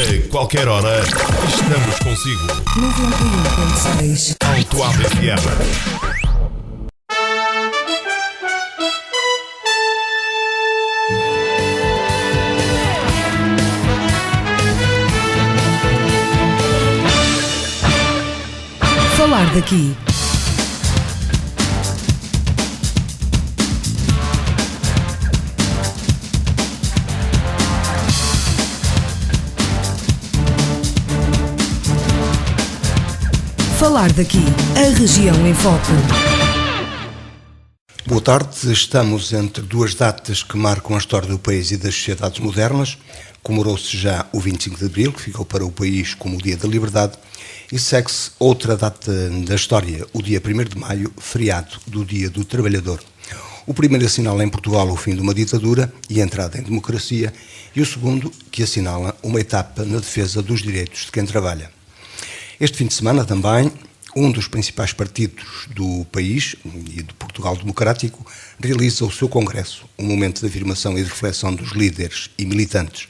A qualquer hora, estamos consigo. 91.6 Alto FM. Falar daqui. Falar daqui, a região em foco. Boa tarde, estamos entre duas datas que marcam a história do país e das sociedades modernas. Comemorou-se já o 25 de Abril, que ficou para o país como o Dia da Liberdade, e segue-se outra data da história, o dia 1º de Maio, feriado do Dia do Trabalhador. O primeiro assinala em Portugal o fim de uma ditadura e a entrada em democracia, e o segundo que assinala uma etapa na defesa dos direitos de quem trabalha. Este fim de semana também, um dos principais partidos do país e de Portugal Democrático realiza o seu congresso, um momento de afirmação e de reflexão dos líderes e militantes.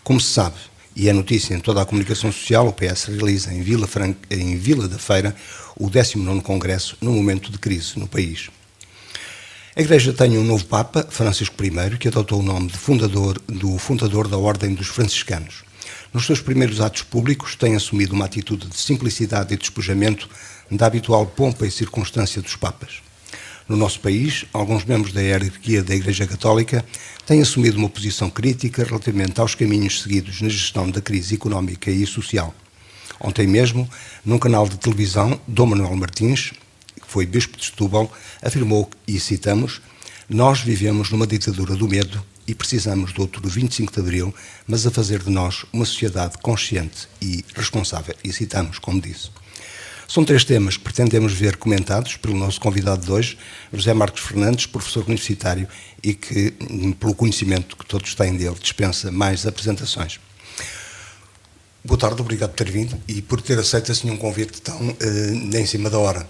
Como se sabe, e é notícia em toda a comunicação social, o PS realiza em Vila da Feira o 19º congresso num momento de crise no país. A Igreja tem um novo Papa, Francisco I, que adotou o nome de fundador da Ordem dos Franciscanos. Nos seus primeiros atos públicos tem assumido uma atitude de simplicidade e despojamento da habitual pompa e circunstância dos Papas. No nosso país, alguns membros da hierarquia da Igreja Católica têm assumido uma posição crítica relativamente aos caminhos seguidos na gestão da crise económica e social. Ontem mesmo, num canal de televisão, Dom Manuel Martins, que foi bispo de Setúbal, afirmou, e citamos, "Nós vivemos numa ditadura do medo e precisamos de outro 25 de Abril, mas a fazer de nós uma sociedade consciente e responsável." E citamos, como disse. São 3 temas que pretendemos ver comentados pelo nosso convidado de hoje, José Marcos Fernandes, professor universitário e que, pelo conhecimento que todos têm dele, dispensa mais apresentações. Boa tarde, obrigado por ter vindo e por ter aceito assim um convite tão em cima da hora.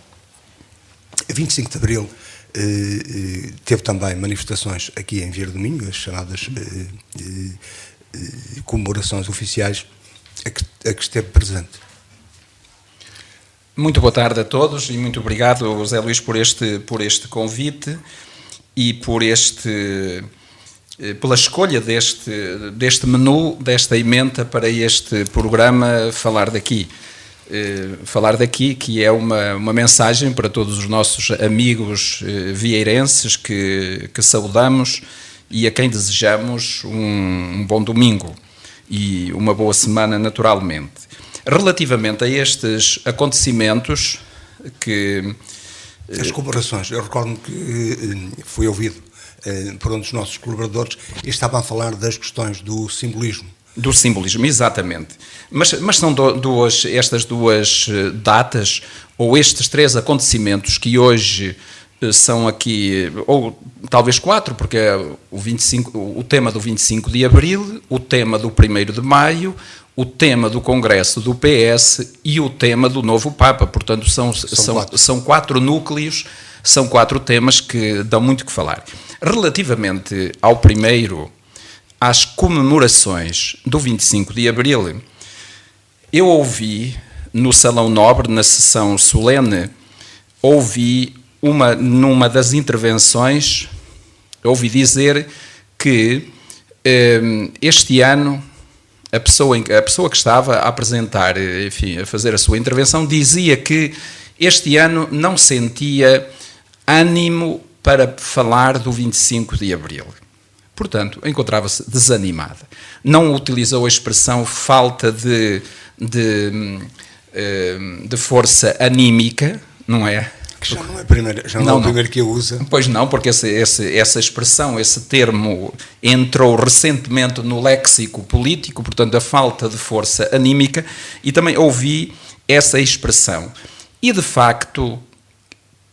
25 de Abril teve também manifestações aqui em Vieira do Minho, as chamadas comemorações oficiais a que esteve presente. Muito boa tarde a todos e muito obrigado, José Luís, por este convite e pela escolha deste menu, desta ementa para este programa Falar Daqui. Falar Daqui, que é uma mensagem para todos os nossos amigos vieirenses que saudamos e a quem desejamos um bom domingo e uma boa semana naturalmente. Relativamente a estes acontecimentos que... As comemorações, eu recordo-me que fui ouvido por um dos nossos colaboradores e estava a falar das questões do simbolismo. Do simbolismo, exatamente. Mas são estas duas datas, ou estes 3 acontecimentos que hoje são aqui, ou talvez 4, porque é o tema do 25 de Abril, o tema do 1º de Maio, o tema do Congresso do PS e o tema do novo Papa. Portanto, são 4 núcleos, são 4 temas que dão muito o que falar. Relativamente ao primeiro, às comemorações do 25 de Abril, eu ouvi no Salão Nobre, na sessão solene, numa das intervenções, ouvi dizer que este ano a pessoa que estava a apresentar, enfim, a fazer a sua intervenção, dizia que este ano não sentia ânimo para falar do 25 de Abril. Portanto, encontrava-se desanimada. Não utilizou a expressão falta de força anímica, não é? Que já não é o primeiro que eu uso. Pois não, porque essa expressão, esse termo entrou recentemente no léxico político, portanto, a falta de força anímica, e também ouvi essa expressão. E, de facto,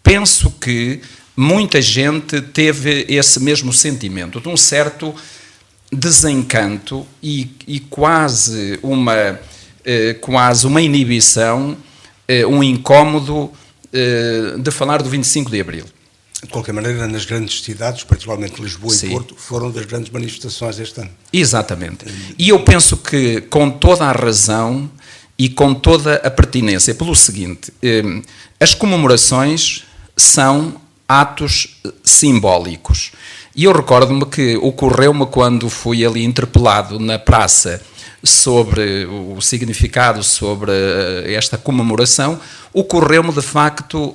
penso que muita gente teve esse mesmo sentimento, de um certo desencanto e quase uma inibição, um incómodo de falar do 25 de Abril. De qualquer maneira, nas grandes cidades, particularmente Lisboa Sim. e Porto, foram das grandes manifestações este ano. Exatamente. E eu penso que com toda a razão e com toda a pertinência, pelo seguinte, as comemorações são atos simbólicos. E eu recordo-me que ocorreu-me quando fui ali interpelado na praça sobre o significado, sobre esta comemoração, ocorreu-me de facto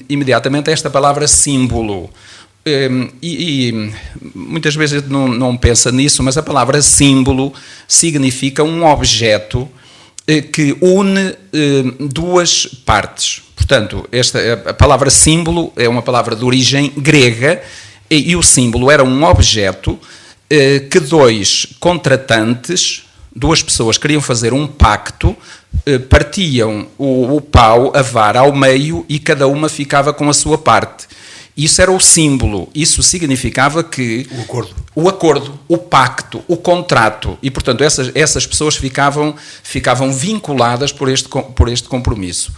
imediatamente esta palavra símbolo. E muitas vezes não pensa nisso, mas a palavra símbolo significa um objeto que une duas partes. Portanto, a palavra símbolo é uma palavra de origem grega e o símbolo era um objeto que dois contratantes, duas pessoas queriam fazer um pacto, partiam o pau, a vara ao meio e cada uma ficava com a sua parte. Isso era o símbolo, isso significava que o acordo, o pacto, o contrato, e portanto essas pessoas ficavam vinculadas por este compromisso.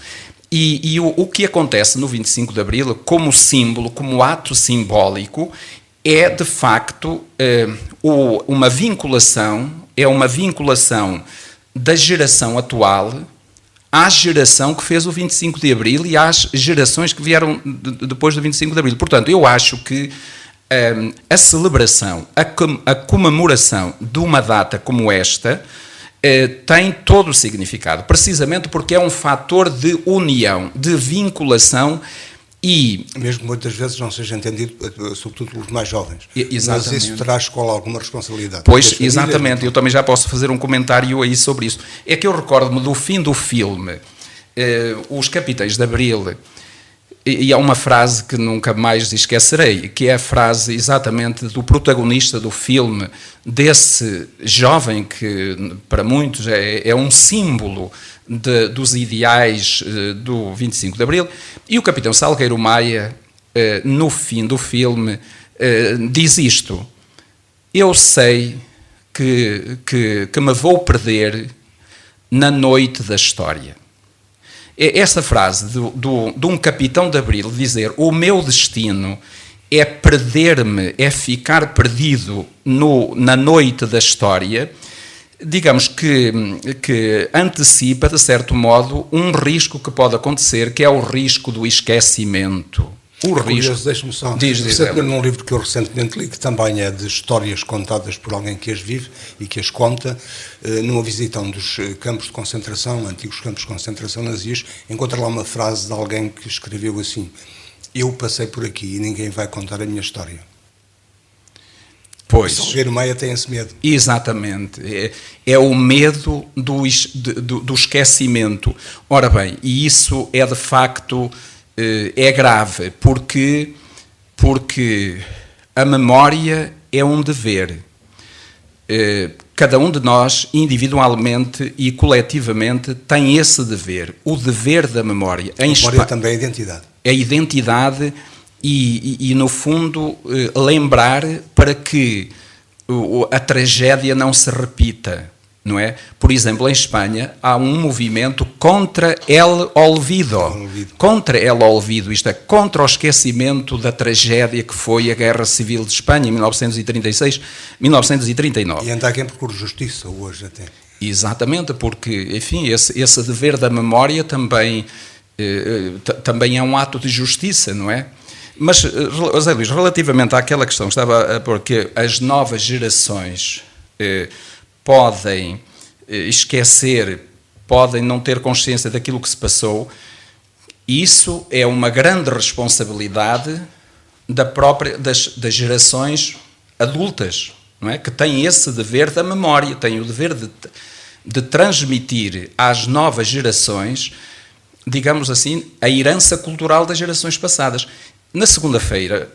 E o que acontece no 25 de Abril, como símbolo, como ato simbólico, é de facto uma vinculação, da geração atual à geração que fez o 25 de Abril e às gerações que vieram depois do 25 de Abril. Portanto, eu acho que a celebração, a comemoração de uma data como esta tem todo o significado, precisamente porque é um fator de união, de vinculação e... Mesmo muitas vezes não seja entendido, sobretudo pelos mais jovens. Exatamente. Mas isso terá à escola alguma responsabilidade. Pois, exatamente, eu também já posso fazer um comentário aí sobre isso. É que eu recordo-me do fim do filme, Os Capitães de Abril, e há uma frase que nunca mais esquecerei, que é a frase exatamente do protagonista do filme, desse jovem que para muitos é um símbolo dos ideais do 25 de Abril, e o capitão Salgueiro Maia, no fim do filme, diz isto: eu sei que me vou perder na noite da história. Esta frase de um capitão de Abril dizer o meu destino é perder-me, é ficar perdido na noite da história, digamos que antecipa, de certo modo, um risco que pode acontecer, que é o risco do esquecimento. Curioso, deixe-me só. Num livro que eu recentemente li, que também é de histórias contadas por alguém que as vive e que as conta, numa visita a um dos campos de concentração, antigos campos de concentração nazis, encontra lá uma frase de alguém que escreveu assim: eu passei por aqui e ninguém vai contar a minha história. Pois. Salgueiro Maia tem esse medo. Exatamente. É o medo do esquecimento. Ora bem, e isso é de facto... é grave, porque a memória é um dever. Cada um de nós, individualmente e coletivamente, tem esse dever, o dever da memória. A memória também é a identidade. É a identidade e no fundo, lembrar para que a tragédia não se repita. Não é? Por exemplo, em Espanha há um movimento contra el olvido. Contra el olvido, isto é, contra o esquecimento da tragédia que foi a Guerra Civil de Espanha em 1936-1939. E ainda há quem procure justiça hoje até. Exatamente, porque, enfim, esse dever da memória também é um ato de justiça, não é? Mas, José Luís, relativamente àquela questão que estava a pôr, que as novas gerações... podem esquecer, podem não ter consciência daquilo que se passou, isso é uma grande responsabilidade das gerações adultas, não é? Que têm esse dever da memória, têm o dever de transmitir às novas gerações, digamos assim, a herança cultural das gerações passadas. Na segunda-feira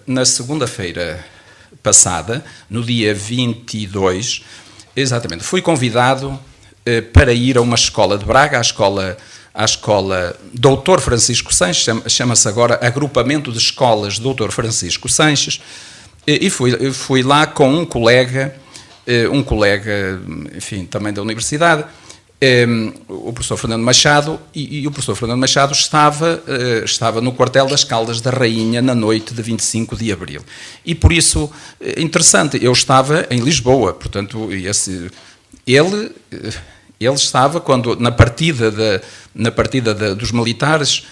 passada, no dia 22, exatamente, fui convidado para ir a uma escola de Braga, à escola Dr. Francisco Sanches, chama-se agora Agrupamento de Escolas Dr. Francisco Sanches, e fui lá com um colega, enfim, também da universidade, o professor Fernando Machado, e o professor Fernando Machado estava no quartel das Caldas da Rainha na noite de 25 de abril. E por isso, interessante, eu estava em Lisboa, portanto, ele estava na partida dos militares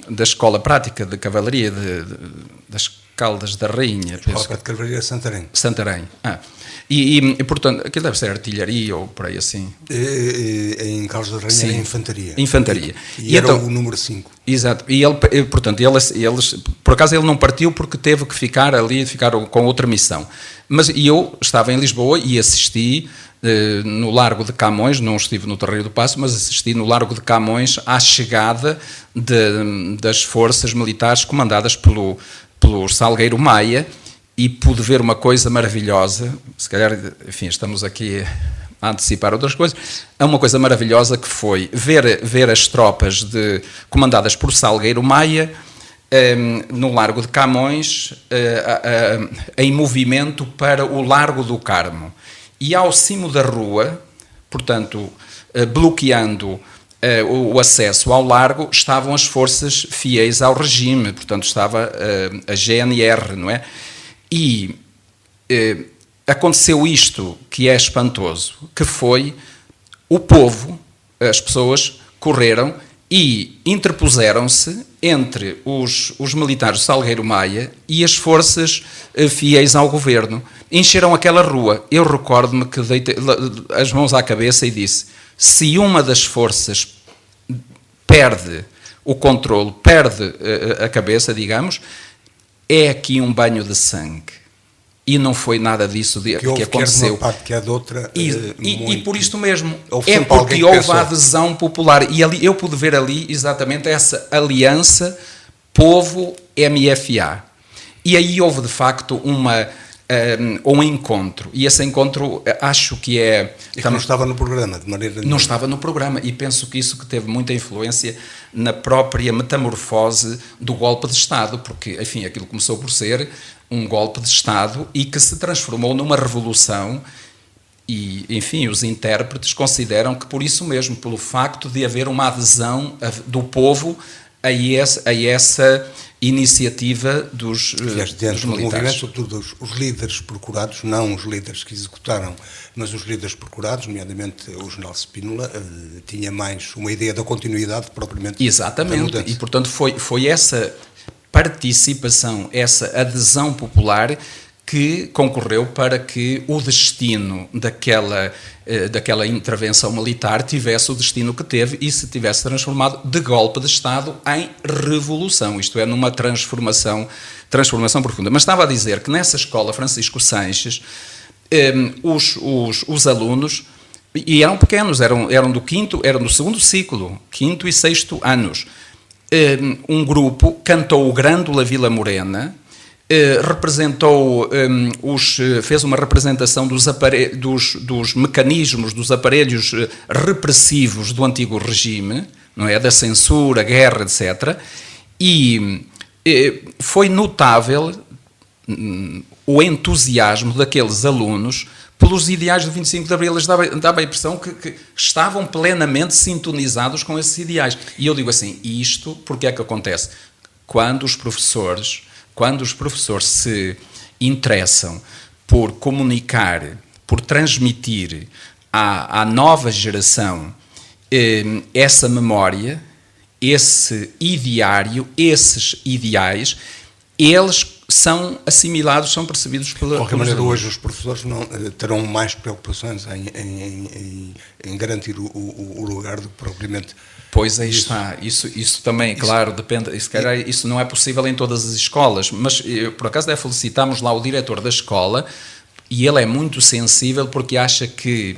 da Escola Prática de Cavalaria das Caldas da Rainha. Escola Prática de Cavalaria Santarém. Santarém. E, portanto, aquilo deve ser artilharia ou por aí assim. Em Caldas da Rainha Sim. era infantaria. Infantaria. E era o número 5. Exato. E por acaso ele não partiu porque teve que ficar com outra missão. Mas eu estava em Lisboa e assisti no Largo de Camões, não estive no Terreiro do Paço, mas assisti no Largo de Camões à chegada das forças militares comandadas pelo Salgueiro Maia, e pude ver uma coisa maravilhosa. Se calhar, enfim, estamos aqui a antecipar outras coisas. É uma coisa maravilhosa que foi ver as tropas comandadas por Salgueiro Maia no Largo de Camões em movimento para o Largo do Carmo. E ao cimo da rua, portanto, bloqueando o acesso ao largo, estavam as forças fiéis ao regime, portanto estava a GNR, não é? E aconteceu isto que é espantoso, que foi o povo, as pessoas correram e interpuseram-se entre os militares de Salgueiro Maia e as forças fiéis ao governo. Encheram aquela rua. Eu recordo-me que deitei as mãos à cabeça e disse: se uma das forças perde o controle, perde a cabeça, digamos, é aqui um banho de sangue. E não foi nada disso que aconteceu. Quer de uma parte, quer de outra. E por isto mesmo, é porque houve a adesão popular. E ali, eu pude ver ali exatamente essa aliança povo-MFA. E aí houve, de facto, um encontro. E esse encontro, acho que é... Que não estava no programa, de maneira nenhuma. Não estava no programa. E penso que isso que teve muita influência na própria metamorfose do golpe de Estado. Porque, enfim, aquilo começou por ser um golpe de Estado e que se transformou numa revolução. E, enfim, os intérpretes consideram que por isso mesmo, pelo facto de haver uma adesão do povo a essa iniciativa dos militares. Movimento, sobretudo os líderes procurados, não os líderes que executaram, mas os líderes procurados, nomeadamente o general Spínola, tinha mais uma ideia da continuidade propriamente. Exatamente, e portanto foi essa participação, essa adesão popular que concorreu para que o destino daquela intervenção militar tivesse o destino que teve e se tivesse transformado de golpe de Estado em revolução, isto é, numa transformação profunda. Mas estava a dizer que nessa escola Francisco Sanches, os alunos, e eram pequenos, eram do segundo ciclo, 5º e 6º anos, um grupo cantou o Grândola Vila Morena, fez uma representação dos mecanismos, dos aparelhos repressivos do antigo regime, não é? Da censura, guerra, etc. E foi notável o entusiasmo daqueles alunos pelos ideais do 25 de Abril. Eles dava a impressão que estavam plenamente sintonizados com esses ideais. E eu digo assim, isto porque é que acontece? Quando os professores se interessam por comunicar, por transmitir à nova geração essa memória, esse ideário, esses ideais, eles são assimilados, são percebidos pela... De qualquer maneira, hoje os professores não terão mais preocupações em garantir o lugar do que propriamente... Pois aí está, isso também, claro, depende, se calhar isso não é possível em todas as escolas, mas por acaso felicitámos lá o diretor da escola e ele é muito sensível porque acha que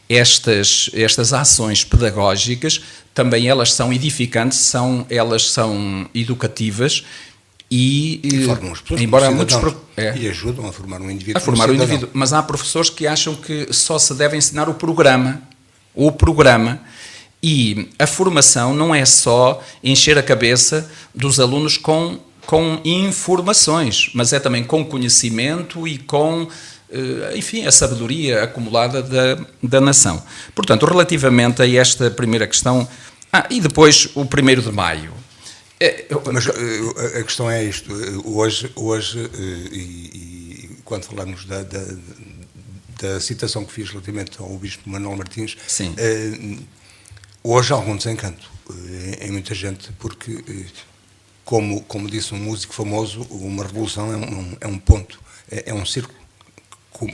estas ações pedagógicas também elas são edificantes, elas são educativas e formam as pessoas, embora muitos e ajudam a formar um indivíduo. Mas há professores que acham que só se deve ensinar o programa. E a formação não é só encher a cabeça dos alunos com informações, mas é também com conhecimento e com enfim, a sabedoria acumulada da nação. Portanto, relativamente a esta primeira questão, e depois o 1º de Maio. Mas a questão é isto, hoje e quando falamos da citação que fiz relativamente ao Bispo Manuel Martins, sim. Hoje há algum desencanto em muita gente, porque, como disse um músico famoso, uma revolução é um ponto, é um círculo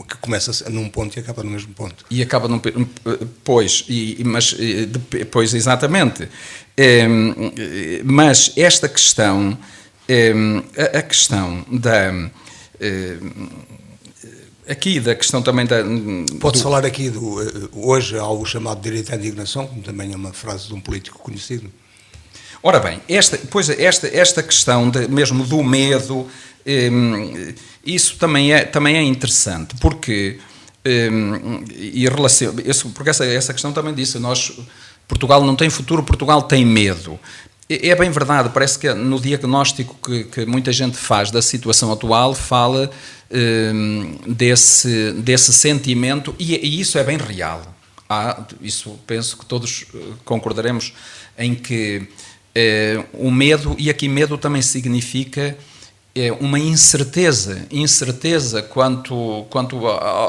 que começa num ponto e acaba no mesmo ponto. E acaba num... Pois, pois exatamente. Mas esta questão, a questão da... Aqui, da questão também da... Pode-se falar aqui, hoje há o chamado direito à indignação, como também é uma frase de um político conhecido. Ora bem, esta questão mesmo do medo, isso também é interessante, porque, porque essa questão também disse, Portugal não tem futuro, Portugal tem medo. É bem verdade, parece que no diagnóstico que muita gente faz da situação atual, fala desse sentimento, e isso é bem real. Isso penso que todos concordaremos em que o medo, e aqui medo também significa uma incerteza quanto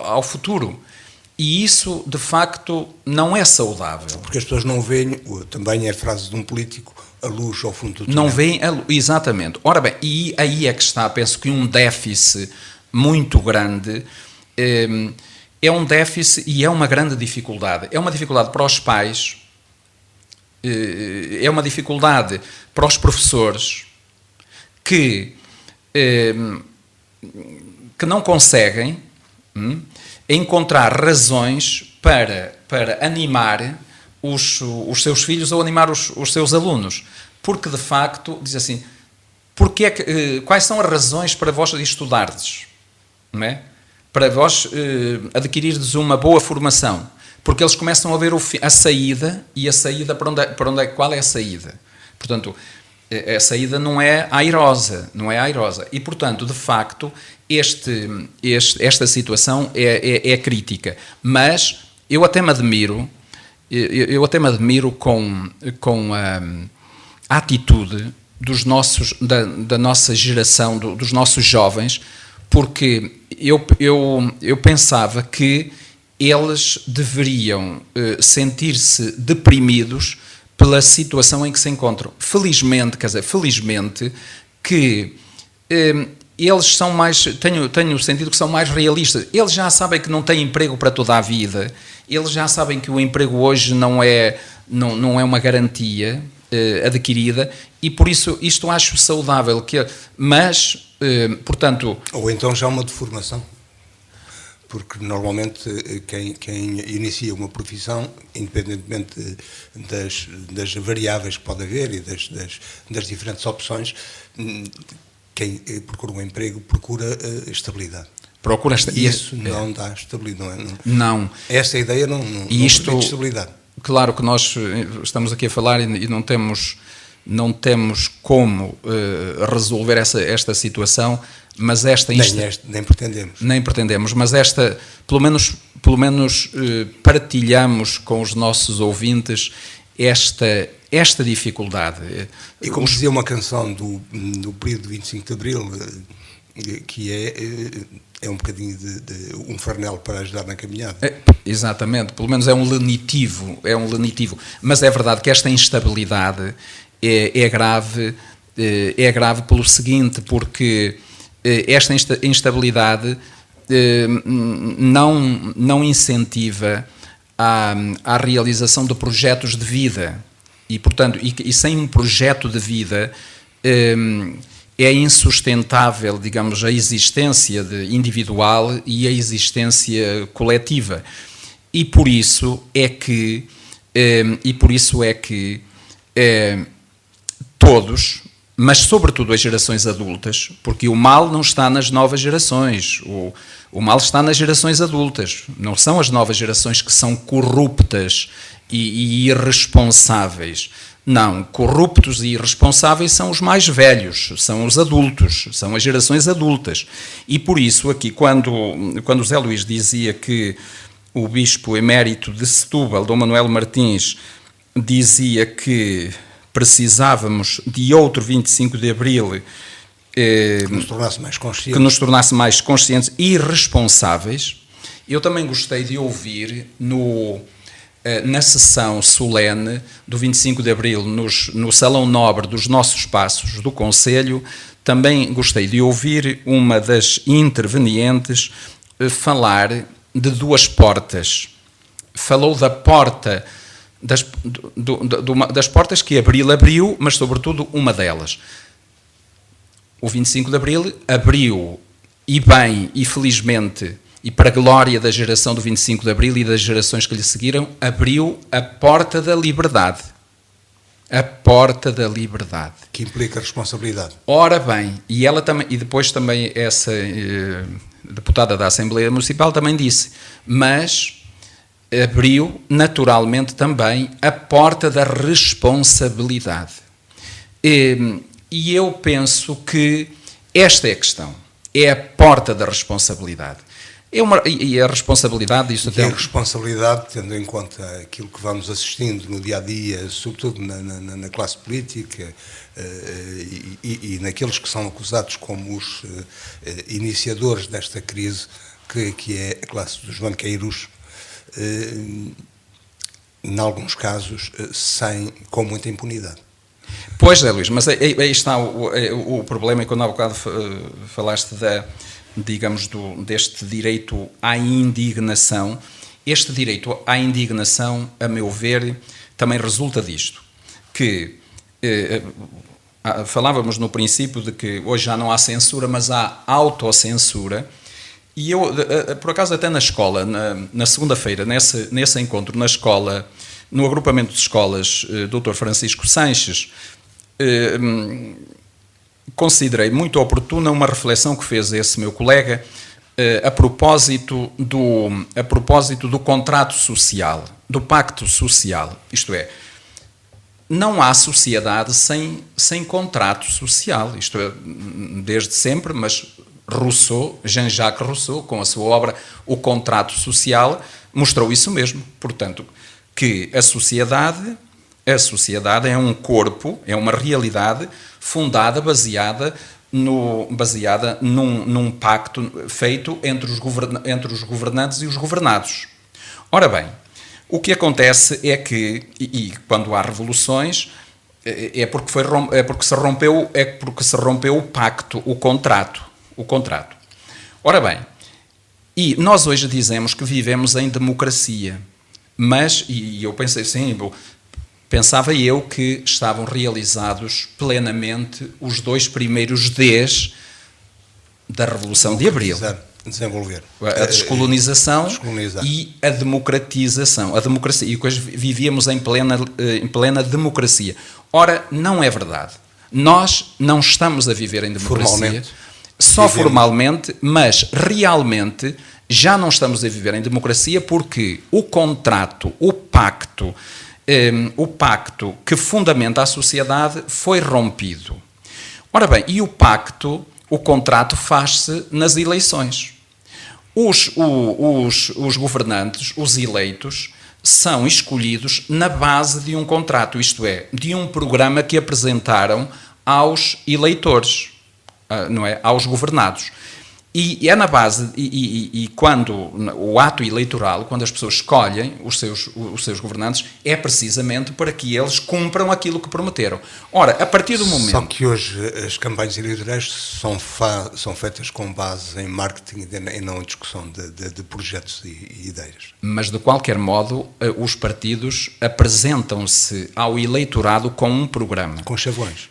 ao futuro. E isso, de facto, não é saudável. Porque as pessoas não veem, também é a frase de um político, a luz ao fundo do túnel. Não veem a luz, exatamente. Ora bem, e aí é que está, penso que um déficit muito grande, é um déficit e é uma grande dificuldade. É uma dificuldade para os pais, é uma dificuldade para os professores que não conseguem encontrar razões para animar os seus filhos ou animar os seus alunos. Porque, de facto, diz assim, quais são as razões para vós estudardes? Não é? Para vós adquirirdes uma boa formação. Porque eles começam a ver a saída, e a saída qual é a saída? Portanto, a saída não é airosa. E, portanto, de facto, esta situação é crítica. Mas eu até me admiro com a atitude da nossa geração, dos nossos jovens, porque eu pensava que eles deveriam sentir-se deprimidos pela situação em que se encontram. Felizmente que eles são mais, tenho sentido que são mais realistas. Eles já sabem que não têm emprego para toda a vida, eles já sabem que o emprego hoje não é uma garantia adquirida, e por isso isto acho saudável, mas, portanto... Ou então já uma deformação. Porque normalmente quem inicia uma profissão, independentemente das variáveis que pode haver e das diferentes opções, quem procura um emprego procura estabilidade. E isso não dá estabilidade, não. Essa ideia não permite estabilidade. Claro que nós estamos aqui a falar e não temos como resolver esta situação, mas nem pretendemos, mas pelo menos partilhamos com os nossos ouvintes esta dificuldade. E como dizia uma canção do período de 25 de Abril, que é um bocadinho de um farnel para ajudar na caminhada. Exatamente, pelo menos é um lenitivo, mas é verdade que esta instabilidade é grave pelo seguinte, porque esta instabilidade não incentiva a realização de projetos de vida, e portanto, e sem um projeto de vida é insustentável, digamos, a existência individual e a existência coletiva, e por isso é que todos, mas sobretudo as gerações adultas, porque o mal não está nas novas gerações, o mal está nas gerações adultas, não são as novas gerações que são corruptas e irresponsáveis, Não, corruptos e irresponsáveis são os mais velhos, são os adultos, são as gerações adultas. E por isso aqui, quando o Zé Luís dizia que o bispo emérito de Setúbal, Dom Manuel Martins, dizia que precisávamos de outro 25 de Abril Que nos tornasse mais conscientes. que nos tornasse mais conscientes e responsáveis. Eu também gostei de ouvir na sessão solene do 25 de Abril, no Salão Nobre dos Nossos Passos do Conselho, também gostei de ouvir uma das intervenientes falar de duas portas. Falou da porta, das portas que Abril abriu, mas sobretudo uma delas. O 25 de Abril abriu, e bem, e felizmente, e para a glória da geração do 25 de Abril e das gerações que lhe seguiram, abriu a porta da liberdade. A porta da liberdade. Que implica responsabilidade. Ora bem, e ela também, e depois também essa deputada da Assembleia Municipal também disse, mas abriu naturalmente também a porta da responsabilidade. E eu penso que esta é a questão, é a porta da responsabilidade. E a responsabilidade disto E a responsabilidade, tendo em conta aquilo que vamos assistindo no dia-a-dia, sobretudo na classe política e naqueles que são acusados como os iniciadores desta crise, que é a classe dos banqueiros, em alguns casos, com muita impunidade. Pois é, Luís, mas aí está o problema, e quando há bocado falaste deste direito à indignação. Este direito à indignação, a meu ver, também resulta disto, que falávamos no princípio de que hoje já não há censura, mas há autocensura, e eu, por acaso, até na escola, na segunda-feira, nesse encontro na escola, no agrupamento de escolas Dr. Francisco Sanches, considerei muito oportuna uma reflexão que fez esse meu colega a propósito do contrato social, do pacto social. Isto é, não há sociedade sem contrato social. Isto é, desde sempre, mas Jean-Jacques Rousseau, com a sua obra O Contrato Social, mostrou isso mesmo. Portanto, que a sociedade é um corpo, é uma realidade baseada num pacto feito entre os governantes e os governados. Ora bem, o que acontece é que, e quando há revoluções, é porque se rompeu o pacto, o contrato. Ora bem, e nós hoje dizemos que vivemos em democracia, mas, e eu pensei assim, pensava eu que estavam realizados plenamente os 2 primeiros Ds da Revolução de Abril. Desenvolver. A descolonização e a democratização. A democracia. E depois vivíamos em plena democracia. Ora, não é verdade. Nós não estamos a viver em democracia. Formalmente, mas realmente já não estamos a viver em democracia porque o contrato, o pacto que fundamenta a sociedade foi rompido. Ora bem, e o contrato faz-se nas eleições. Os governantes, os eleitos, são escolhidos na base de um contrato, isto é, de um programa que apresentaram aos eleitores, não é? Aos governados. E é na base, e quando o ato eleitoral, quando as pessoas escolhem os seus governantes, é precisamente para que eles cumpram aquilo que prometeram. Ora, a partir do momento... Só que hoje as campanhas eleitorais são feitas com base em marketing e não em discussão de projetos e ideias. Mas, de qualquer modo, os partidos apresentam-se ao eleitorado com um programa. Com chavões.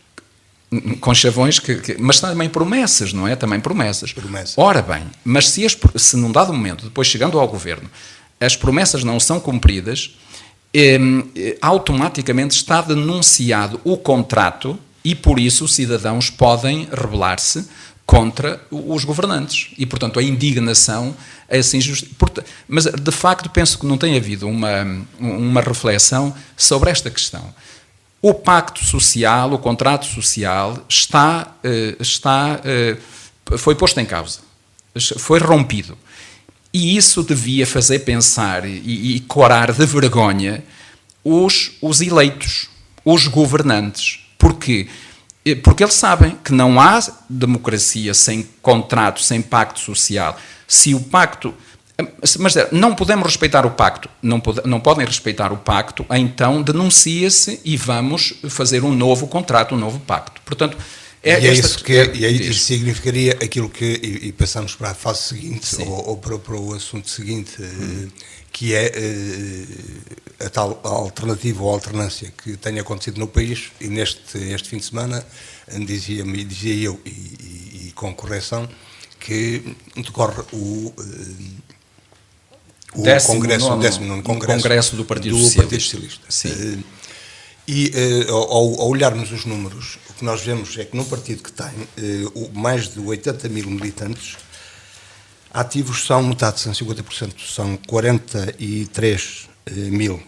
Com chavões, mas também promessas, não é? Também promessas. Ora bem, mas se num dado momento, depois chegando ao governo, as promessas não são cumpridas, automaticamente está denunciado o contrato e, por isso, os cidadãos podem rebelar-se contra os governantes. E, portanto, a indignação é assim justa. Mas, de facto, penso que não tem havido uma reflexão sobre esta questão. o pacto social, o contrato social foi posto em causa, foi rompido. E isso devia fazer pensar e corar de vergonha os eleitos, os governantes. Porquê? Porque eles sabem que não há democracia sem contrato, sem pacto social. Se o pacto... Mas não podemos respeitar o pacto, não podem respeitar o pacto, então denuncia-se e vamos fazer um novo contrato, um novo pacto. Portanto, isso significaria aquilo que, e passamos para a fase seguinte, ou para o assunto seguinte, que é a tal alternativa ou alternância que tem acontecido no país, e este fim de semana dizia eu, e com correção, que decorre o 19º Congresso do Partido Socialista. Sim. Ao olharmos os números, o que nós vemos é que num partido que tem mais de 80 mil militantes, ativos são metade, são 50%, são 43 mil.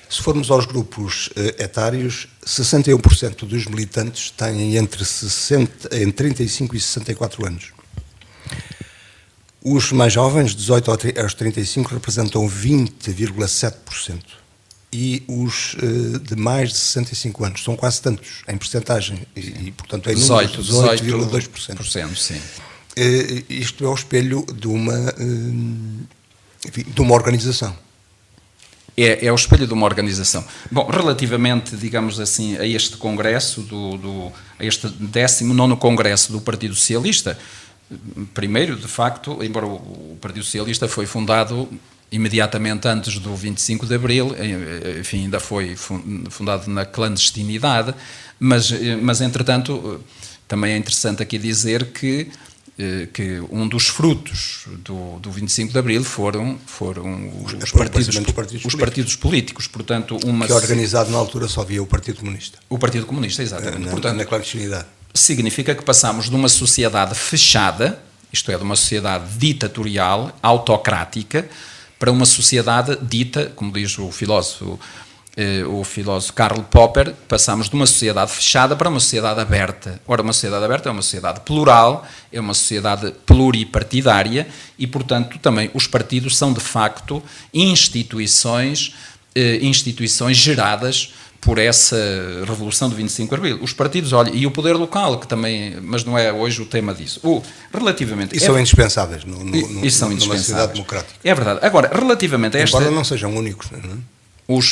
Se formos aos grupos etários, 61% dos militantes têm entre 35 e 64 anos. Os mais jovens, 18 aos 35, representam 20,7%. E os de mais de 65 anos são quase tantos, em percentagem, e portanto em números, 18,2%. Sim. Isto é o espelho de uma organização. É o espelho de uma organização. Bom, relativamente, digamos assim, a este congresso, a este 19º Congresso do Partido Socialista, primeiro, de facto, embora o Partido Socialista foi fundado imediatamente antes do 25 de Abril, enfim, ainda foi fundado na clandestinidade, mas entretanto, também é interessante aqui dizer que um dos frutos do 25 de Abril foram os partidos políticos. Portanto, que organizado na altura só havia o Partido Comunista. O Partido Comunista, exatamente. Portanto, na clandestinidade. Significa que passamos de uma sociedade fechada, isto é, de uma sociedade ditatorial, autocrática, para uma sociedade dita, como diz o filósofo Karl Popper, passamos de uma sociedade fechada para uma sociedade aberta. Ora, uma sociedade aberta é uma sociedade plural, é uma sociedade pluripartidária e, portanto, também os partidos são, de facto, instituições geradas por essa revolução do 25 de Abril. Os partidos, olha, e o poder local, que também, mas não é hoje o tema disso. Relativamente... E são indispensáveis numa sociedade democrática. É verdade. Agora, relativamente a esta... Embora não sejam únicos, não é?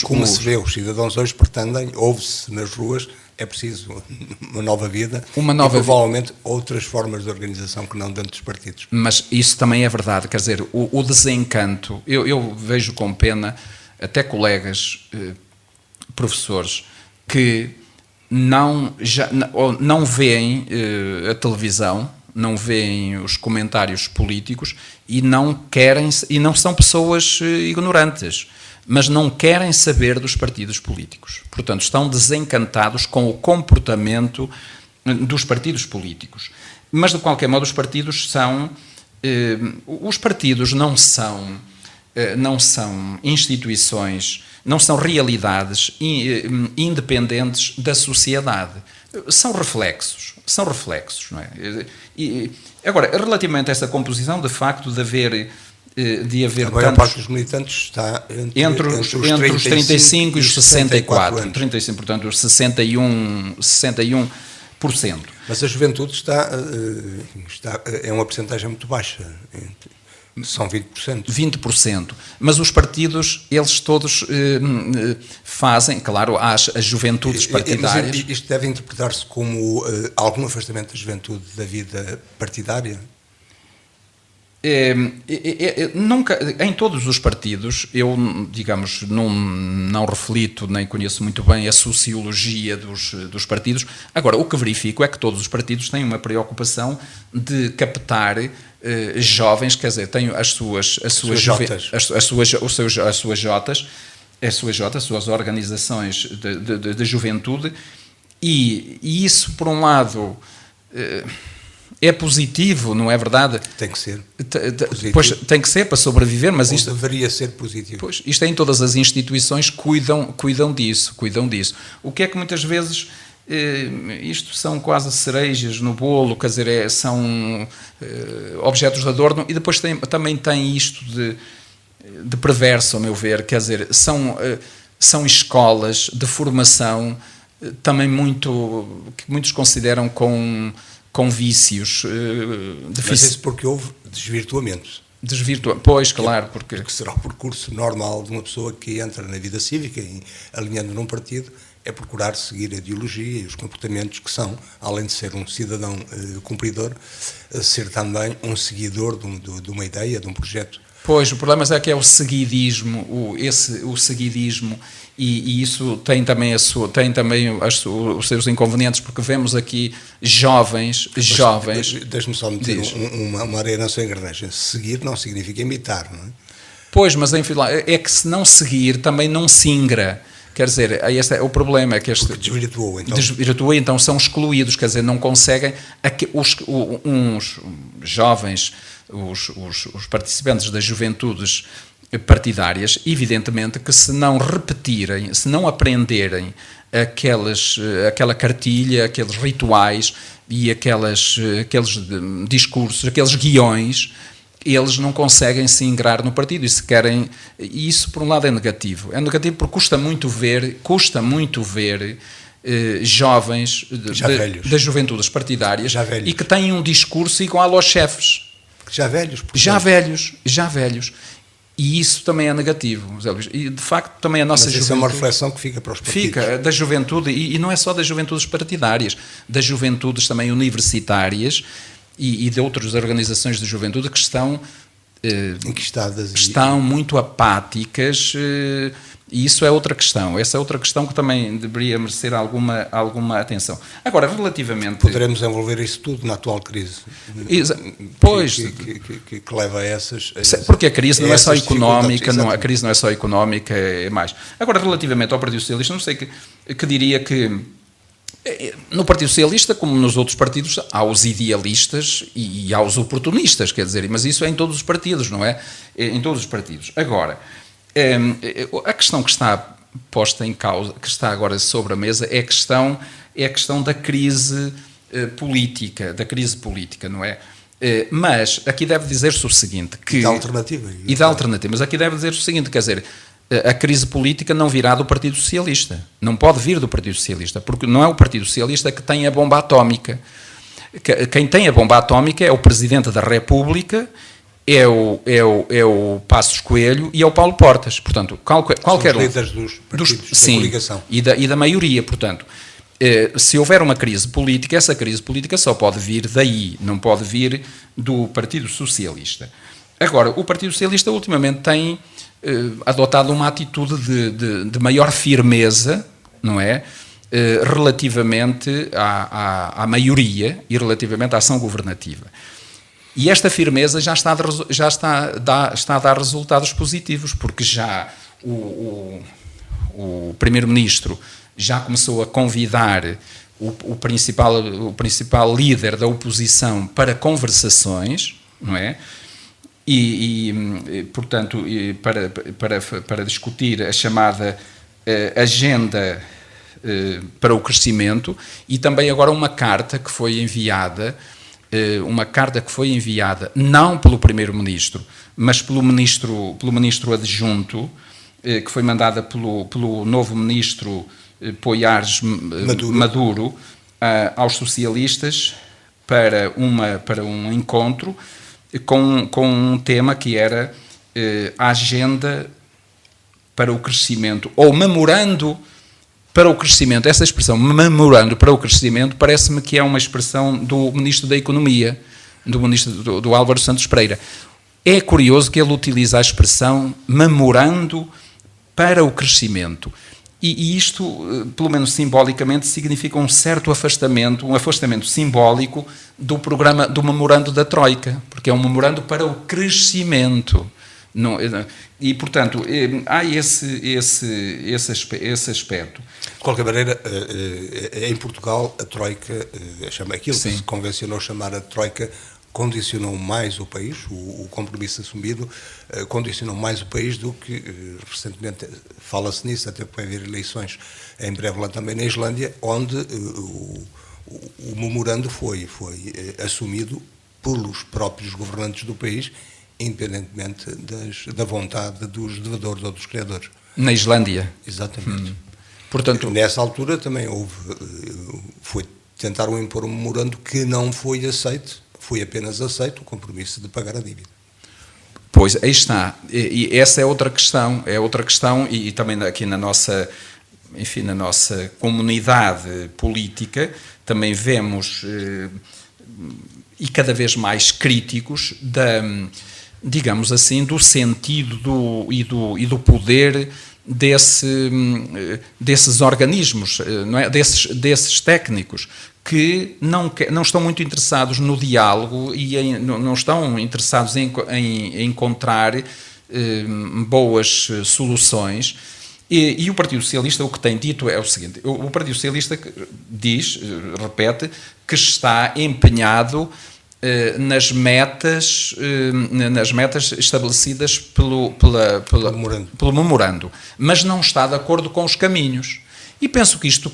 Como se vê, os cidadãos hoje pretendem, ouve-se nas ruas, é preciso uma nova vida e provavelmente outras formas de organização que não dentro dos partidos. Mas isso também é verdade, quer dizer, o desencanto, eu vejo com pena até colegas... professores que não veem a televisão, não veem os comentários políticos e não são pessoas ignorantes, mas não querem saber dos partidos políticos. Portanto, estão desencantados com o comportamento dos partidos políticos. Mas, de qualquer modo, os partidos não são instituições, não são realidades independentes da sociedade. São reflexos, não é? Agora, relativamente a essa composição, de facto, de haver a maior parte dos militantes está entre os 35 e os 64 anos. 35, portanto, os 61%. Mas a juventude é uma percentagem muito baixa. São 20%. 20%. Mas os partidos, eles todos fazem, claro, as juventudes partidárias... Mas isto deve interpretar-se como algum afastamento da juventude da vida partidária? Nunca, em todos os partidos, eu, digamos, não reflito nem conheço muito bem a sociologia dos partidos. Agora, o que verifico é que todos os partidos têm uma preocupação de captar jovens, quer dizer, têm as suas organizações de juventude e isso, por um lado... é positivo, não é verdade? Tem que ser positivo. Pois, tem que ser para sobreviver, mas Ou isto deveria ser positivo. Pois, isto é em todas as instituições cuidam disso. O que é que muitas vezes isto são quase cerejas no bolo, quer dizer, são objetos de adorno, e depois também tem isto de perverso, ao meu ver, quer dizer, são escolas de formação também que muitos consideram com vícios Mas isso porque houve desvirtuamentos. Pois, claro, porque Que será o percurso normal de uma pessoa que entra na vida cívica, alinhando num partido, é procurar seguir a ideologia e os comportamentos que são, além de ser um cidadão cumpridor, ser também um seguidor de uma ideia, de um projeto. Pois, o problema é que é o seguidismo, o seguidismo, e isso tem também, os seus inconvenientes, porque vemos aqui jovens... Deixe-me só meter uma areia na sua engrenagem. Seguir não significa imitar, não é? Pois, mas enfim, é que se não seguir, também não singra. Quer dizer, este é o problema, é que este desvirtuou, então. Desvirtuou, então são excluídos, quer dizer, não conseguem, uns jovens, os participantes das juventudes partidárias, evidentemente que se não repetirem, se não aprenderem aquela cartilha, aqueles rituais e aqueles discursos, aqueles guiões, eles não conseguem se ingrar no partido, e se querem, isso por um lado é negativo porque custa muito ver jovens das juventudes partidárias e que têm um discurso igual aos chefes. Já velhos. E isso também é negativo, José Luís. E, de facto, também a nossa juventude... Isso é uma reflexão que fica para os partidos. Fica, da juventude, e não é só das juventudes partidárias, das juventudes também universitárias e de outras organizações de juventude que estão... enquistadas. Estão muito apáticas, e isso é outra questão. Essa é outra questão que também deveria merecer alguma atenção. Agora, relativamente... Poderemos envolver isso tudo na atual crise. Pois... Que leva a essas... Porque a crise não é só económica, a crise não é só económica, é mais. Agora, relativamente ao Partido Socialista, não sei que diria que no Partido Socialista, como nos outros partidos, há os idealistas e há os oportunistas, quer dizer, mas isso é em todos os partidos, não é? Em todos os partidos. Agora, a questão que está posta em causa, que está agora sobre a mesa, é a questão da crise política, não é? Mas aqui deve dizer-se o seguinte, que... Da alternativa. Mas aqui deve dizer-se o seguinte, quer dizer, a crise política não virá do Partido Socialista. Não pode vir do Partido Socialista, porque não é o Partido Socialista que tem a bomba atómica. Quem tem a bomba atómica é o Presidente da República, é o Passos Coelho e é o Paulo Portas. Portanto, qualquer um... São os líderes dos partidos da coligação. E da maioria, portanto. Se houver uma crise política, essa crise política só pode vir daí, não pode vir do Partido Socialista. Agora, o Partido Socialista ultimamente tem adotado uma atitude de maior firmeza, não é? Relativamente à maioria e relativamente à ação governativa. E esta firmeza já está a dar resultados positivos, porque já o Primeiro-Ministro já começou a convidar o principal líder da oposição para conversações, não é? Portanto, para discutir a chamada agenda para o crescimento, e também agora uma carta que foi enviada, não pelo Primeiro-Ministro, mas pelo Ministro Adjunto, que foi mandada pelo novo Ministro Poiares Maduro aos socialistas para um encontro com um tema que era a agenda para o crescimento, ou memorando para o crescimento. Essa expressão, memorando para o crescimento, parece-me que é uma expressão do Ministro da Economia, do Ministro do Álvaro Santos Pereira. É curioso que ele utiliza a expressão memorando para o crescimento. E isto, pelo menos simbolicamente, significa um certo afastamento, um afastamento simbólico do programa, do memorando da Troika, porque é um memorando para o crescimento, E, portanto, há esse aspecto. De qualquer maneira, em Portugal, a Troika, aquilo que se convencionou chamar a Troika, condicionou mais o país, o compromisso assumido, condicionou mais o país do que, recentemente, fala-se nisso, até porque vai haver eleições em breve lá também na Islândia, onde o memorando foi assumido pelos próprios governantes do país, independentemente da vontade dos devedores ou dos credores. Na Islândia? Exatamente. Portanto, nessa altura também tentaram impor um memorando que não foi aceito, foi apenas aceito o compromisso de pagar a dívida. Pois, aí está. E essa é outra questão, e também aqui na nossa comunidade política, também vemos, e cada vez mais críticos, digamos assim, do sentido e do poder desses organismos, não é? desses técnicos, que não estão muito interessados no diálogo e não estão interessados em encontrar boas soluções. E o Partido Socialista o que tem dito é o seguinte: o Partido Socialista repete, que está empenhado nas metas estabelecidas pelo memorando, mas não está de acordo com os caminhos. E penso que isto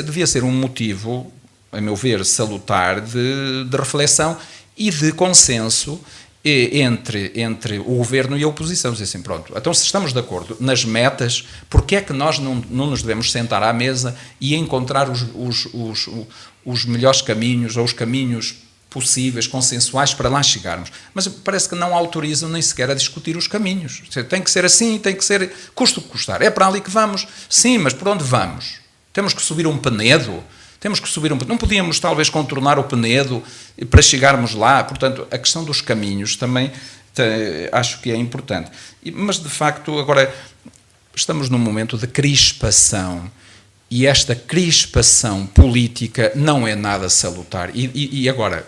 devia ser um motivo, a meu ver, salutar de reflexão e de consenso entre o governo e a oposição. Dizer assim, pronto, então se estamos de acordo nas metas, porque é que nós não nos devemos sentar à mesa e encontrar os melhores caminhos, ou os caminhos possíveis, consensuais, para lá chegarmos? Mas parece que não autorizam nem sequer a discutir os caminhos. Tem que ser assim, tem que ser custo que custar. É para ali que vamos. Sim, mas por onde vamos? Temos que subir um Penedo? Não podíamos talvez contornar o Penedo para chegarmos lá? Portanto, a questão dos caminhos também acho que é importante. Mas, de facto, agora estamos num momento de crispação, e esta crispação política não é nada salutar. E agora,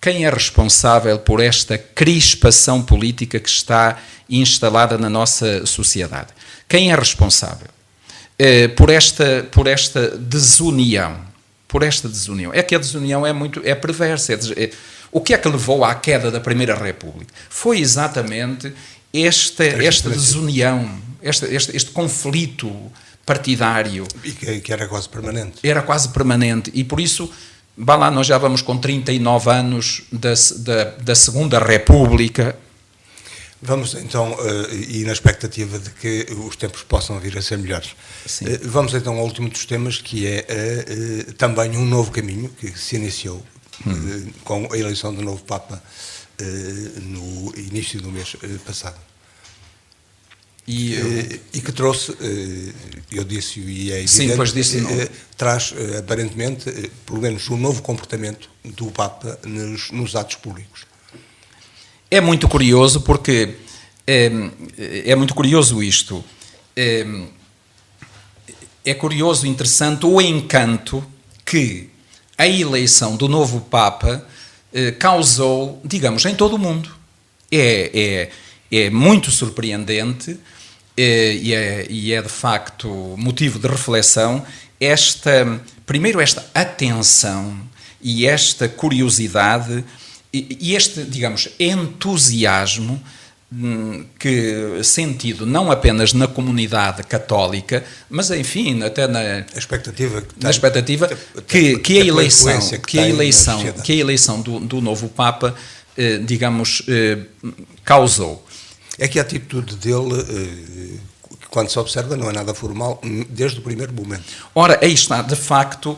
quem é responsável por esta crispação política que está instalada na nossa sociedade? Quem é responsável por esta desunião? É que a desunião é perversa. O que é que levou à queda da Primeira República? Foi exatamente esta desunião, este conflito partidário. E que era quase permanente. Era quase permanente. E por isso, nós já vamos com 39 anos da Segunda República. Vamos então, e na expectativa de que os tempos possam vir a ser melhores, vamos então ao último dos temas, que é também um novo caminho que se iniciou com a eleição do novo Papa no início do mês passado. E que trouxe, eu disse, e é evidente, traz aparentemente, pelo menos, um novo comportamento do Papa nos atos públicos. É muito curioso, porque é muito curioso isto. É curioso, interessante, o encanto que a eleição do novo Papa causou, digamos, em todo o mundo. É muito surpreendente e é de facto motivo de reflexão primeiro esta atenção e esta curiosidade e este, digamos, entusiasmo sentido não apenas na comunidade católica, mas enfim, até na expectativa que a eleição do novo Papa, digamos, causou. É que a atitude dele, quando se observa, não é nada formal desde o primeiro momento. Ora, aí está, de facto,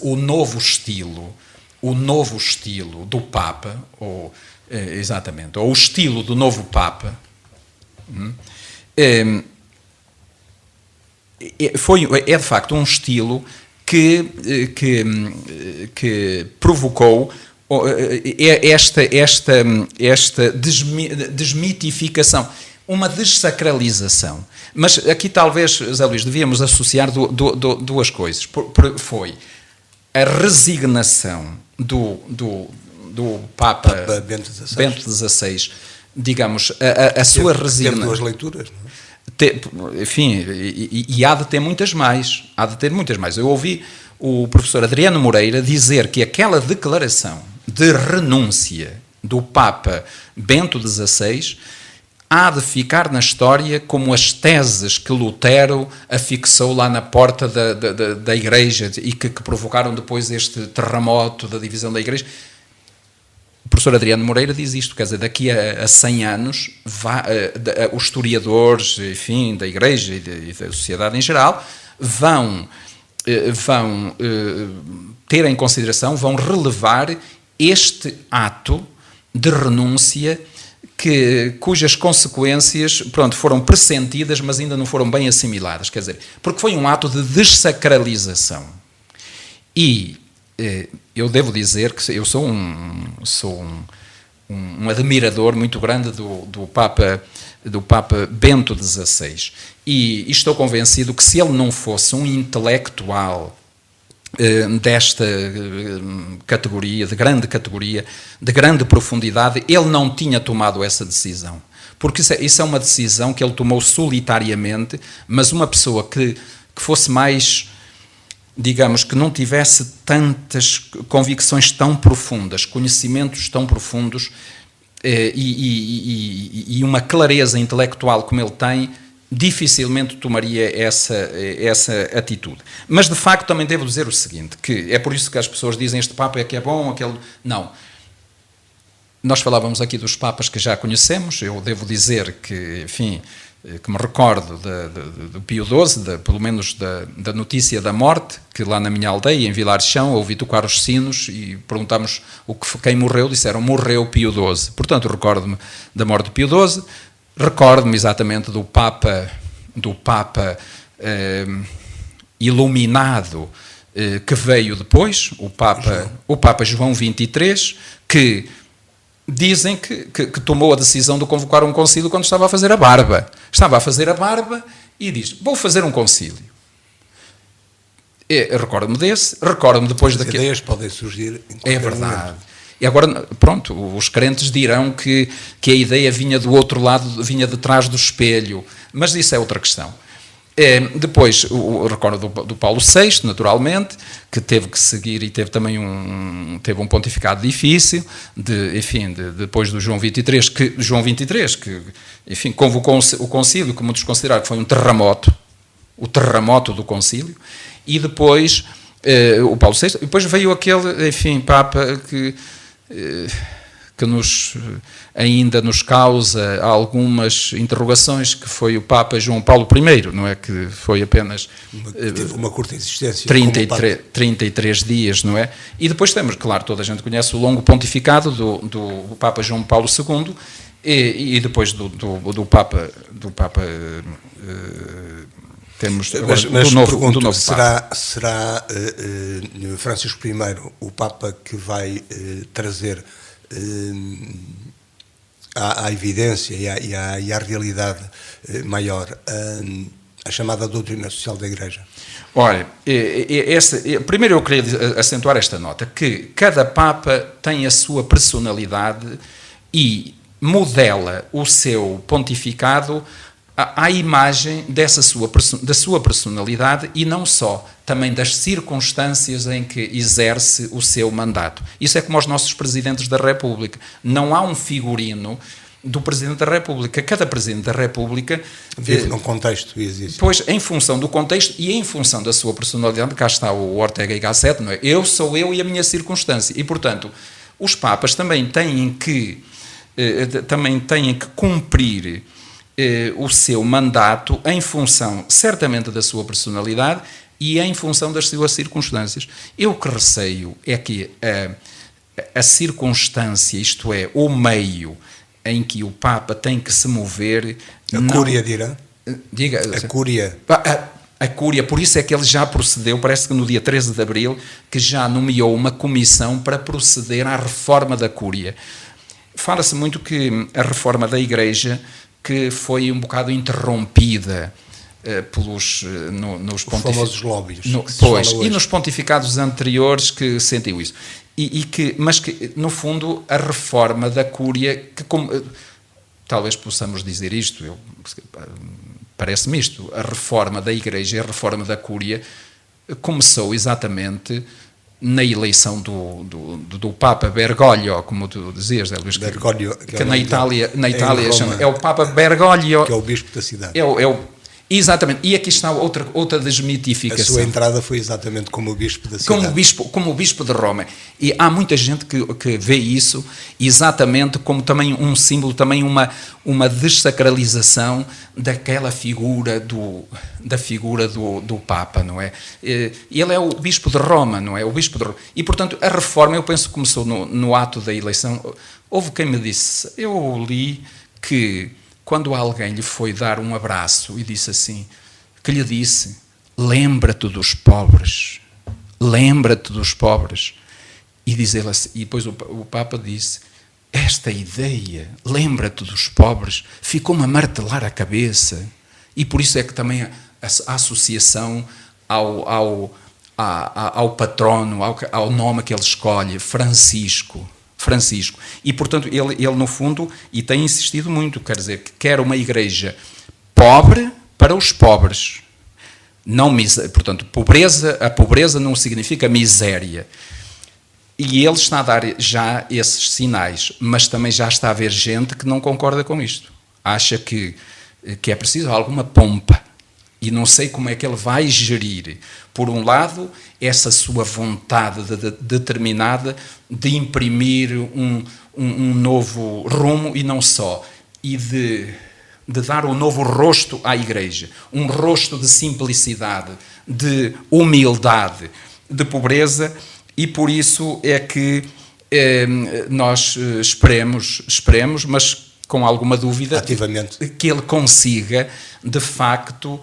o novo estilo do Papa, ou o estilo do novo Papa, é de facto um estilo que provocou esta desmitificação, uma dessacralização. Mas aqui talvez, Zé Luís, devíamos associar duas coisas. Foi a resignação do Papa Bento XVI. Bento XVI, digamos, a sua Teve resignação. 2 leituras, não é? Enfim, e há de ter muitas mais. Há de ter muitas mais. Eu ouvi o professor Adriano Moreira dizer que aquela declaração de renúncia do Papa Bento XVI há de ficar na história como as teses que Lutero afixou lá na porta da igreja e que provocaram depois este terremoto da divisão da igreja. O professor Adriano Moreira diz isto, quer dizer, daqui a 100 anos os historiadores, enfim, da igreja e da sociedade em geral vão ter em consideração, vão relevar este ato de renúncia cujas consequências, pronto, foram pressentidas, mas ainda não foram bem assimiladas, quer dizer, porque foi um ato de desacralização. E eu devo dizer que eu sou um admirador muito grande do Papa Bento XVI, e estou convencido que se ele não fosse um intelectual desta categoria, de grande profundidade, ele não tinha tomado essa decisão. Porque isso é uma decisão que ele tomou solitariamente, mas uma pessoa que fosse mais, digamos, que não tivesse tantas convicções tão profundas, conhecimentos tão profundos e uma clareza intelectual como ele tem, dificilmente tomaria essa atitude. Mas, de facto, também devo dizer o seguinte, que é por isso que as pessoas dizem este Papa é que é bom, aquele... Não. Nós falávamos aqui dos Papas que já conhecemos, eu devo dizer que, enfim, que me recordo do Pio XII, pelo menos da notícia da morte, que lá na minha aldeia, em Vilar de Chão, ouvi tocar os sinos e perguntámos quem morreu, disseram, morreu Pio XII. Portanto, recordo-me da morte de Pio XII, recordo-me exatamente do Papa iluminado que veio depois, o Papa João XXIII, que dizem que tomou a decisão de convocar um concílio quando estava a fazer a barba. Estava a fazer a barba e diz, vou fazer um concílio. Recordo-me depois daquele... As ideias podem surgir em qualquer verdade. momento. E agora, pronto, os crentes dirão que a ideia vinha do outro lado, vinha de trás do espelho, mas isso é outra questão. Depois, recordo do Paulo VI, naturalmente, que teve que seguir e teve também um pontificado difícil, depois do João XXIII, que enfim, convocou o concílio, que muitos consideraram que foi um terremoto, o terremoto do concílio, e depois o Paulo VI, depois veio aquele, enfim, Papa que ainda nos causa algumas interrogações, que foi o Papa João Paulo I, não é? Que foi apenas teve uma curta existência, 33 dias, não é? E depois temos, claro, toda a gente conhece o longo pontificado do Papa João Paulo II e depois do Papa temos agora, mas do novo pergunto, Papa. será Francisco I o Papa que vai trazer à evidência e à realidade maior a chamada doutrina social da Igreja? Olha, primeiro eu queria acentuar esta nota, que cada Papa tem a sua personalidade e modela o seu pontificado à imagem da sua personalidade e não só, também das circunstâncias em que exerce o seu mandato. Isso é como os nossos presidentes da República. Não há um figurino do Presidente da República. Cada Presidente da República vive num contexto e existe. Pois, em função do contexto e em função da sua personalidade, cá está o Ortega y Gasset, não é? Eu sou eu e a minha circunstância. E, portanto, os Papas também têm que cumprir o seu mandato em função, certamente, da sua personalidade e em função das suas circunstâncias. Eu que receio é que a circunstância, isto é, o meio em que o Papa tem que se mover... Cúria dirá? Diga. A Cúria. A Cúria, por isso é que ele já procedeu, parece que no dia 13 de abril, que já nomeou uma comissão para proceder à reforma da Cúria. Fala-se muito que a reforma da Igreja, que foi um bocado interrompida nos famosos lobbies. Pois, e nos pontificados anteriores que sentiu isso. Mas que, no fundo, a reforma da Cúria, que talvez possamos dizer isto, parece-me isto, a reforma da Igreja e a reforma da Cúria começou exatamente na eleição do Papa Bergoglio, como tu dizias, Luís, Bergoglio, que na Itália é o Papa Bergoglio, que é o bispo da cidade. Exatamente, e aqui está outra desmitificação. A sua entrada foi exatamente como o bispo da cidade. Como o bispo de Roma. E há muita gente que vê isso exatamente como também um símbolo, também uma dessacralização daquela figura do Papa, não é? Ele é o bispo de Roma, não é? O bispo de Roma. E, portanto, a reforma, eu penso que começou no ato da eleição. Houve quem me disse, eu li que quando alguém lhe foi dar um abraço e disse assim, que lhe disse, lembra-te dos pobres, e diz ele assim, e depois o Papa disse, esta ideia, lembra-te dos pobres, ficou-me a martelar a cabeça, e por isso é que também a associação ao patrono, ao nome que ele escolhe, Francisco. E, portanto, ele no fundo, e tem insistido muito, quer dizer, que quer uma igreja pobre para os pobres. Portanto, a pobreza não significa miséria. E ele está a dar já esses sinais, mas também já está a haver gente que não concorda com isto. Acha que é preciso alguma pompa. E não sei como é que ele vai gerir, por um lado, essa sua vontade determinada de imprimir um novo rumo e não só, e de dar um novo rosto à Igreja, um rosto de simplicidade, de humildade, de pobreza, e por isso é que nós esperemos, mas com alguma dúvida, ativamente, que ele consiga, de facto,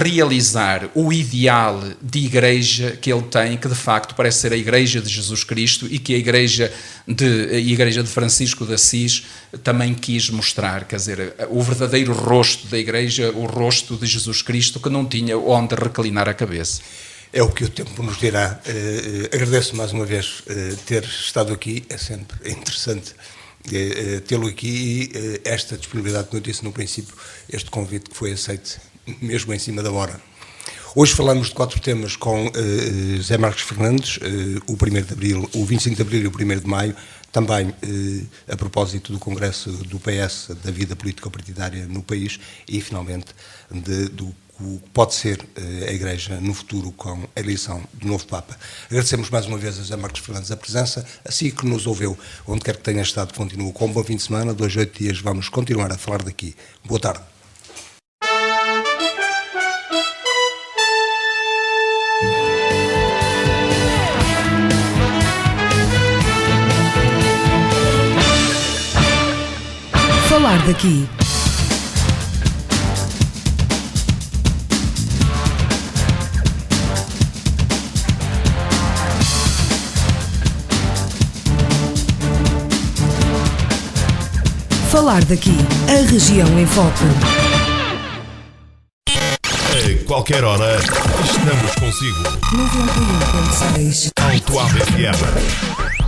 realizar o ideal de igreja que ele tem, que de facto parece ser a Igreja de Jesus Cristo e que a Igreja de Francisco de Assis também quis mostrar, quer dizer, o verdadeiro rosto da Igreja, o rosto de Jesus Cristo, que não tinha onde reclinar a cabeça. É o que o tempo nos dirá. Agradeço mais uma vez ter estado aqui, é sempre interessante tê-lo aqui e esta disponibilidade, como eu disse no princípio, este convite que foi aceito mesmo em cima da hora. Hoje falamos de 4 temas com José Marcos Fernandes, o 1º de Abril, o 25 de Abril e o 1º de Maio, também a propósito do Congresso do PS, da vida político-partidária no país e, finalmente, do que pode ser a Igreja no futuro com a eleição do novo Papa. Agradecemos mais uma vez a José Marcos Fernandes a presença, assim que nos ouviu, onde quer que tenha estado, continuo com um bom fim de semana, 2 a 8 dias vamos continuar a falar daqui. Boa tarde. Falar daqui. Falar daqui. A região em foco. A qualquer hora, estamos consigo. 91.6 Alto FM.